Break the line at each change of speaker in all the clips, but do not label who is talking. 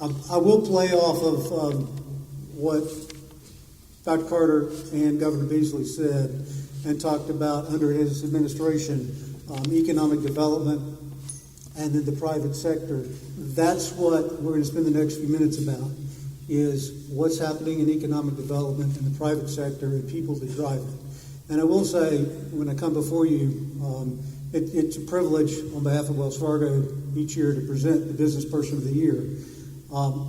I will play off of what Dr. Carter and Governor Beasley said and talked about under his administration, economic development and then the private sector. That's what we're going to spend the next few minutes about, is what's happening in economic development in the private sector and people that drive it. And I will say, when I come before you, it's a privilege on behalf of Wells Fargo each year to present the Business Person of the Year.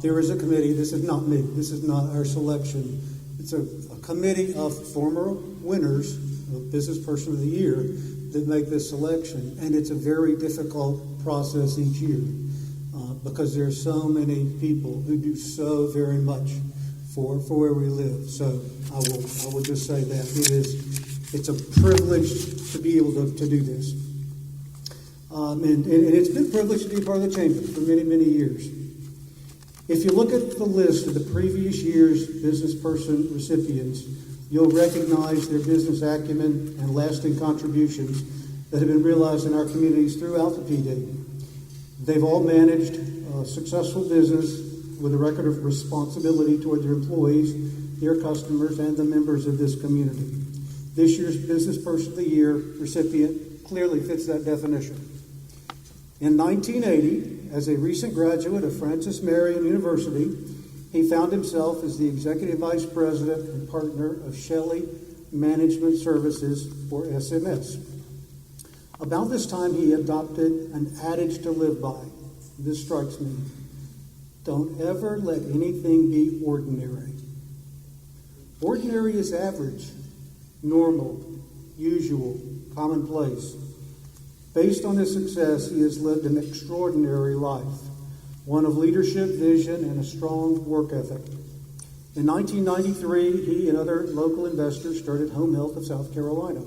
There is a committee. This is not me. This is not our selection. It's a committee of former winners of Business Person of the Year that make this selection. And it's a very difficult process each year because there are so many people who do so very much for where we live. So I will just say that it's a privilege to be able to do this. And it's been a privilege to be a part of the chamber for many, many years. If you look at the list of the previous year's business person recipients, you'll recognize their business acumen and lasting contributions that have been realized in our communities throughout the PD. They've all managed a successful business with a record of responsibility toward their employees, their customers, and the members of this community. This year's Business Person of the Year recipient clearly fits that definition. In 1980, as a recent graduate of Francis Marion University, he found himself as the Executive Vice President and partner of Shelley Management Services, or SMS. About this time, he adopted an adage to live by. This strikes me. Don't ever let anything be ordinary. Ordinary is average, normal, usual, commonplace. Based on his success, he has lived an extraordinary life, one of leadership, vision, and a strong work ethic. In 1993, he and other local investors started Home Health of South Carolina.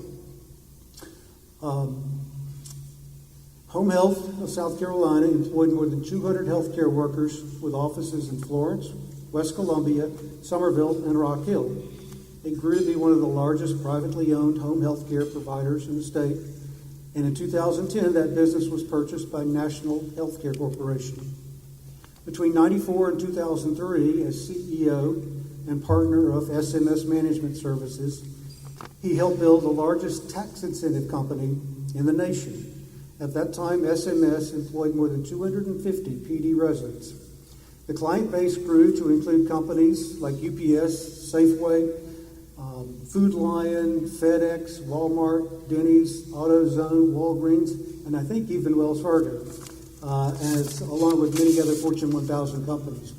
Home Health of South Carolina employed more than 200 healthcare workers with offices in Florence, West Columbia, Somerville, and Rock Hill. It grew to be one of the largest privately owned home health care providers in the state. And in 2010, that business was purchased by National Healthcare Corporation. Between 1994 and 2003, as CEO and partner of SMS Management Services, he helped build the largest tax incentive company in the nation. At that time, SMS employed more than 250 PD residents. The client base grew to include companies like UPS, Safeway, Food Lion, FedEx, Walmart, Denny's, AutoZone, Walgreens, and I think even Wells Fargo, along with many other Fortune 1000 companies.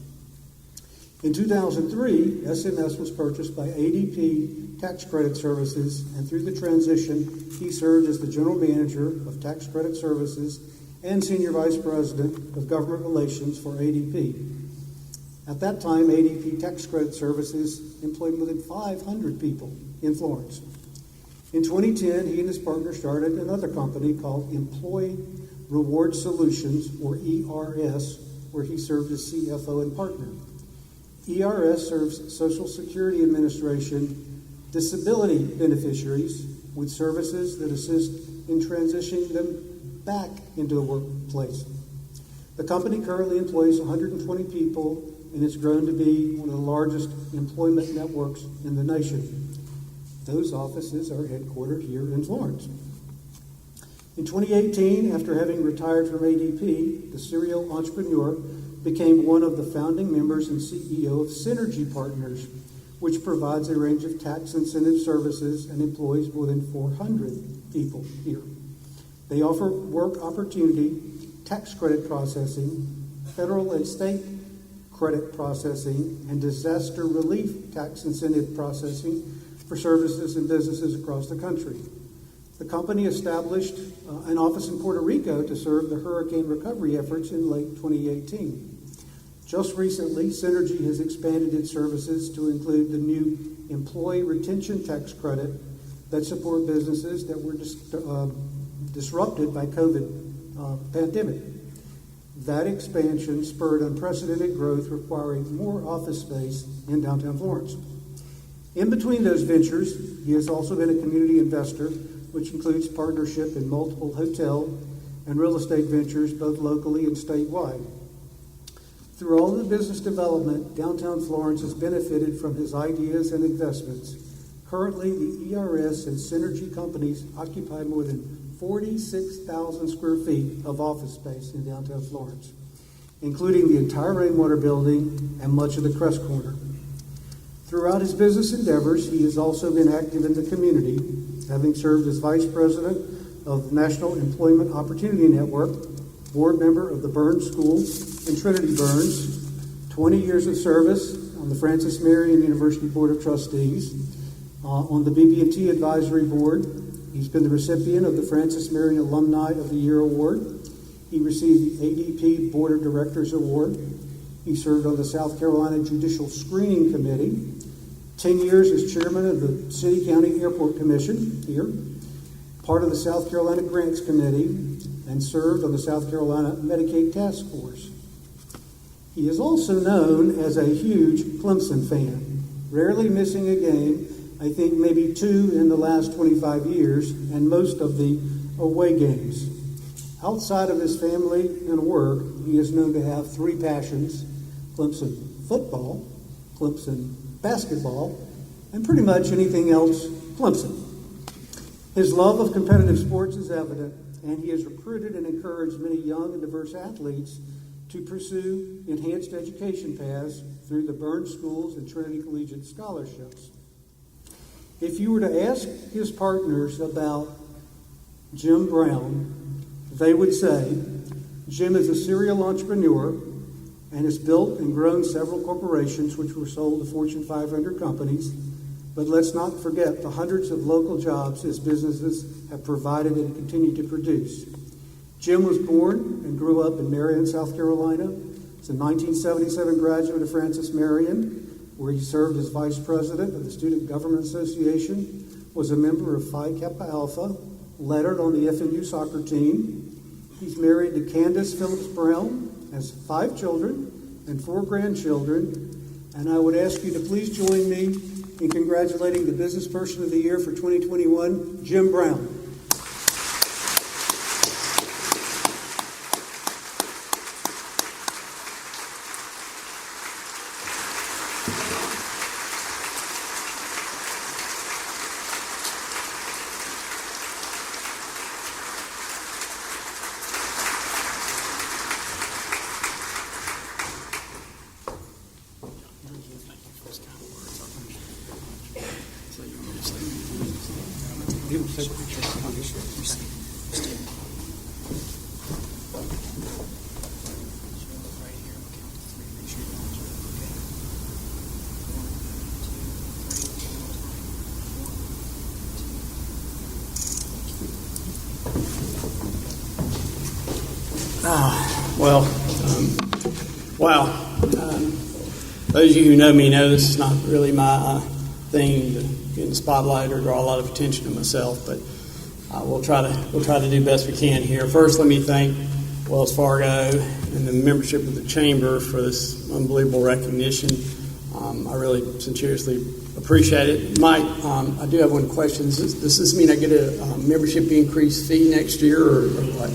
In 2003, SMS was purchased by ADP Tax Credit Services, and through the transition, he served as the General Manager of Tax Credit Services and Senior Vice President of Government Relations for ADP. At that time, ADP Tax Credit Services employed more than 500 people in Florence. In 2010, he and his partner started another company called Employee Reward Solutions, or ERS, where he served as CFO and partner. ERS serves Social Security Administration disability beneficiaries with services that assist in transitioning them back into the workplace. The company currently employs 120 people, and it's grown to be one of the largest employment networks in the nation. Those offices are headquartered here in Florence. In 2018, after having retired from ADP, the serial entrepreneur became one of the founding members and CEO of Synergy Partners, which provides a range of tax incentive services and employs more than 400 people here. They offer work opportunity, tax credit processing, federal and state credit processing, and disaster relief tax incentive processing for services and businesses across the country. The company established an office in Puerto Rico to serve the hurricane recovery efforts in late 2018. Just recently, Synergy has expanded its services to include the new employee retention tax credit that support businesses that were disrupted by COVID pandemic. That expansion spurred unprecedented growth, requiring more office space in downtown Florence. In between those ventures, he has also been a community investor, which includes partnership in multiple hotel and real estate ventures, both locally and statewide. Through all the business development, downtown Florence has benefited from his ideas and investments. Currently, the ERS and Synergy companies occupy more than 46,000 square feet of office space in downtown Florence, including the entire Rainwater building and much of the Crest Corner. Throughout his business endeavors, he has also been active in the community, having served as Vice President of the National Employment Opportunity Network, board member of the Burns School and Trinity Burns, 20 years of service on the Francis Marion University Board of Trustees, on the BB&T Advisory Board. He's been the recipient of the Francis Marion Alumni of the Year Award. He received the ADP Board of Directors Award. He served on the South Carolina Judicial Screening Committee, 10 years as chairman of the City County Airport Commission here, part of the South Carolina Grants Committee, and served on the South Carolina Medicaid Task Force. He is also known as a huge Clemson fan, rarely missing a game, I think maybe 2 in the last 25 years, and most of the away games. Outside of his family and work, he is known to have 3 passions: Clemson football, Clemson basketball, and pretty much anything else Clemson. His love of competitive sports is evident, and he has recruited and encouraged many young and diverse athletes to pursue enhanced education paths through the Burns Schools and Trinity Collegiate scholarships. If you were to ask his partners about Jim Brown, they would say Jim is a serial entrepreneur and has built and grown several corporations which were sold to Fortune 500 companies. But let's not forget the hundreds of local jobs his businesses have provided and continue to produce. Jim was born and grew up in Marion, South Carolina. He's a 1977 graduate of Francis Marion, where he served as vice president of the Student Government Association, was a member of Phi Kappa Alpha, lettered on the FNU soccer team. He's married to Candace Phillips Brown, has 5 children and 4 grandchildren. And I would ask you to please join me in congratulating the Business Person of the Year for 2021, Jim Brown.
Wow. Those of you who know me know this is not really my thing to get in the spotlight or draw a lot of attention to myself, but we'll try to do best we can here. First, let me thank Wells Fargo and the membership of the Chamber for this unbelievable recognition. I really sincerely appreciate it. Mike, I do have one question. Does this mean I get a membership increase fee next year, or what?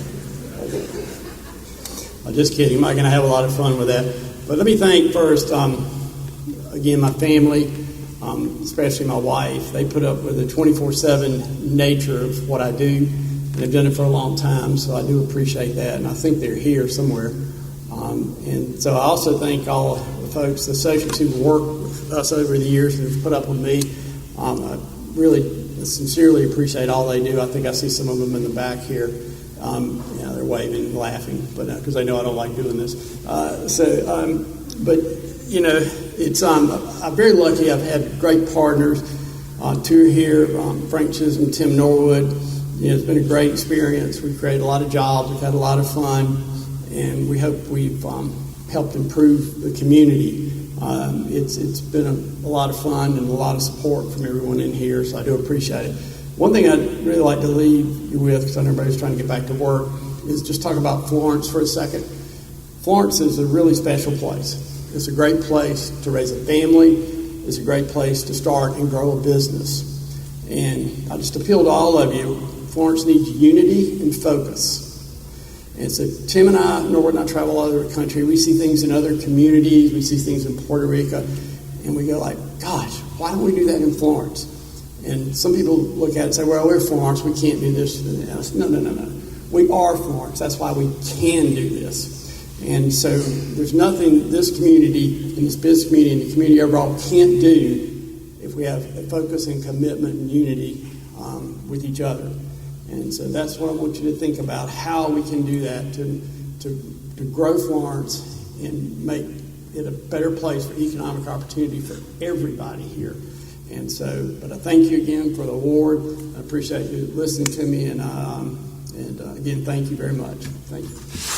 I'm just kidding. Mike and I have a lot of fun with that. But let me thank first, again, my family, especially my wife. They put up with the 24/7 nature of what I do, and they've done it for a long time, so I do appreciate that, and I think they're here somewhere. And so I also thank all the folks, the associates who've worked with us over the years and have put up with me. I really sincerely appreciate all they do. I think I see some of them in the back here. They're waving and laughing, but because they know I don't like doing this. But it's I'm very lucky. I've had great partners. 2 here, Frank Chisholm, Tim Norwood. It's been a great experience. We've created a lot of jobs. We've had a lot of fun, and we hope we've helped improve the community. It's been a lot of fun and a lot of support from everyone in here, so I do appreciate it. One thing I'd really like to leave you with, because I know everybody's trying to get back to work, is just talk about Florence for a second. Florence is a really special place. It's a great place to raise a family. It's a great place to start and grow a business. And I just appeal to all of you, Florence needs unity and focus. And so Tim and I, Norwood and I travel all over the country. We see things in other communities. We see things in Puerto Rico. And we go like, gosh, why don't we do that in Florence? And some people look at it and say, well, we're Florence. We can't do this. No. We are Florence. That's why we can do this. And so there's nothing this community and this business community and the community overall can't do if we have a focus and commitment and unity with each other. And so that's what I want you to think about, how we can do that to grow Florence and make it a better place for economic opportunity for everybody here. And so, but I thank you again for the award. I appreciate you listening to me, and again, thank you very much. Thank you.